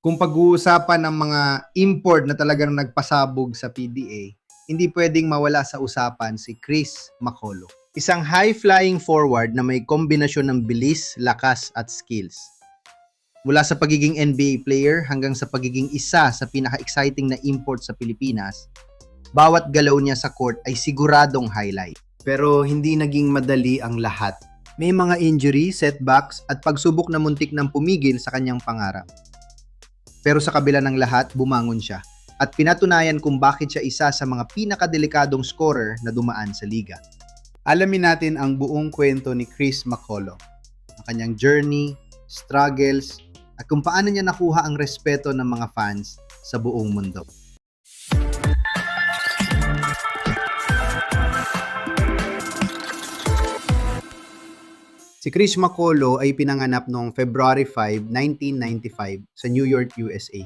Kung pag-uusapan ng mga import na talagang nagpasabog sa PBA, hindi pwedeng mawala sa usapan si Chris Macolo. Isang high-flying forward na may kombinasyon ng bilis, lakas at skills. Mula sa pagiging NBA player hanggang sa pagiging isa sa pinaka-exciting na import sa Pilipinas, bawat galaw niya sa court ay siguradong highlight. Pero hindi naging madali ang lahat. May mga injury, setbacks at pagsubok na muntik ng pumigil sa kanyang pangarap. Pero sa kabila ng lahat, bumangon siya at pinatunayan kung bakit siya isa sa mga pinakadelikadong scorer na dumaan sa liga. Alamin natin ang buong kwento ni Chris Macolo, ang kanyang journey, struggles, at kung paano niya nakuha ang respeto ng mga fans sa buong mundo. Si Chris Macolo ay pinanganak noong February 5, 1995 sa New York, USA.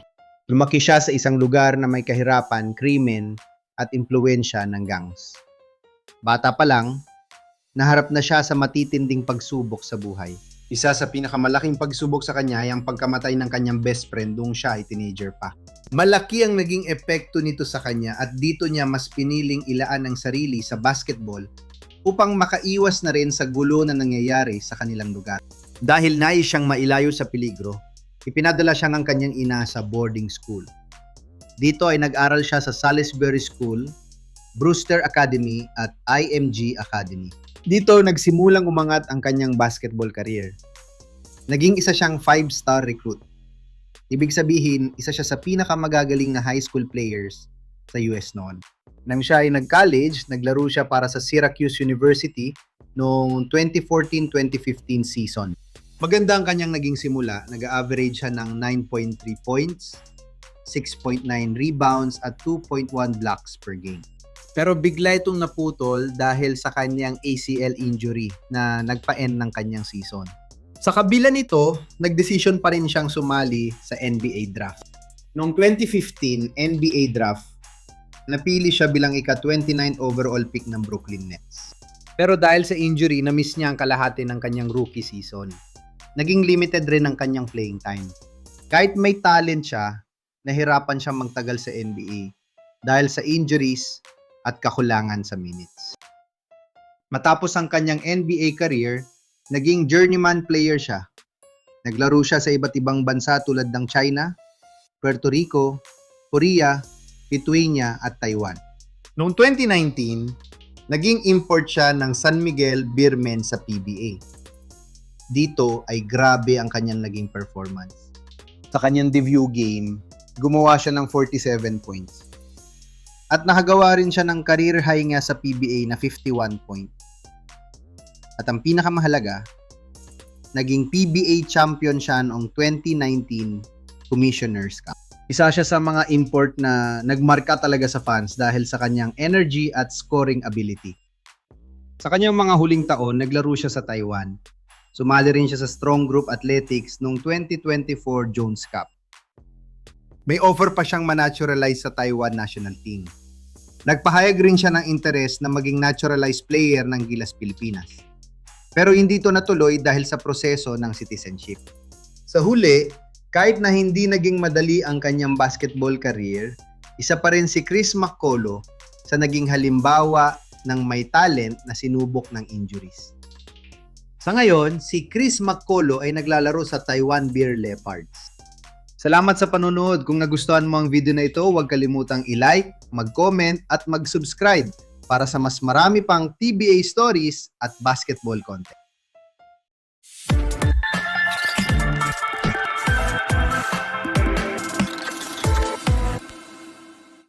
Lumaki siya sa isang lugar na may kahirapan, krimen at impluwensya ng gangs. Bata pa lang, naharap na siya sa matitinding pagsubok sa buhay. Isa sa pinakamalaking pagsubok sa kanya ay ang pagkamatay ng kanyang best friend nung siya ay teenager pa. Malaki ang naging epekto nito sa kanya at dito niya mas piniling ilaan ang sarili sa basketball upang makaiwas na rin sa gulo na nangyayari sa kanilang lugar. Dahil nais siyang mailayo sa peligro, ipinadala siya ng kanyang ina sa boarding school. Dito ay nag-aral siya sa Salisbury School, Brewster Academy at IMG Academy. Dito nagsimulang umangat ang kanyang basketball career. Naging isa siyang 5-star recruit. Ibig sabihin, isa siya sa pinakamagagaling na high school players sa US noon. Nang siya ay nag-college, naglaro siya para sa Syracuse University noong 2014-2015 season. Maganda ang kanyang naging simula. Nag-average siya ng 9.3 points, 6.9 rebounds at 2.1 blocks per game. Pero bigla itong naputol dahil sa kanyang ACL injury na nagpa-end ng kanyang season. Sa kabila nito, nagdesisyon pa rin siyang sumali sa NBA draft. Noong 2015 NBA draft, napili siya bilang ika-29 overall pick ng Brooklyn Nets. Pero dahil sa injury, na-miss niya ang kalahati ng kanyang rookie season. Naging limited rin ang kanyang playing time. Kahit may talent siya, nahirapan siyang magtagal sa NBA dahil sa injuries at kakulangan sa minutes. Matapos ang kanyang NBA career, naging journeyman player siya. Naglaro siya sa iba't ibang bansa tulad ng China, Puerto Rico, Korea, Lithuania at Taiwan. Noong 2019, naging import siya ng San Miguel Beermen sa PBA. Dito ay grabe ang kanyang naging performance. Sa kanyang debut game, gumawa siya ng 47 points. At nakagawa rin siya ng career high nga sa PBA na 51 points. At ang pinakamahalaga, naging PBA champion siya noong 2019 Commissioner's Cup. Isa siya sa mga import na nagmarka talaga sa fans dahil sa kanyang energy at scoring ability. Sa kanyang mga huling taon, naglaro siya sa Taiwan. Sumali rin siya sa Strong Group Athletics noong 2024 Jones Cup. May offer pa siyang ma-naturalize sa Taiwan national team. Nagpahayag rin siya ng interes na maging naturalized player ng Gilas Pilipinas. Pero hindi ito natuloy dahil sa proseso ng citizenship. Sa huli, kahit na hindi naging madali ang kanyang basketball career, isa pa rin si Chris Macolo sa naging halimbawa ng may talent na sinubok ng injuries. Sa ngayon, si Chris Macolo ay naglalaro sa Taiwan Beer Leopards. Salamat sa panunood. Kung nagustuhan mo ang video na ito, huwag kalimutang i-like, mag-comment at mag-subscribe para sa mas marami pang PBA stories at basketball content.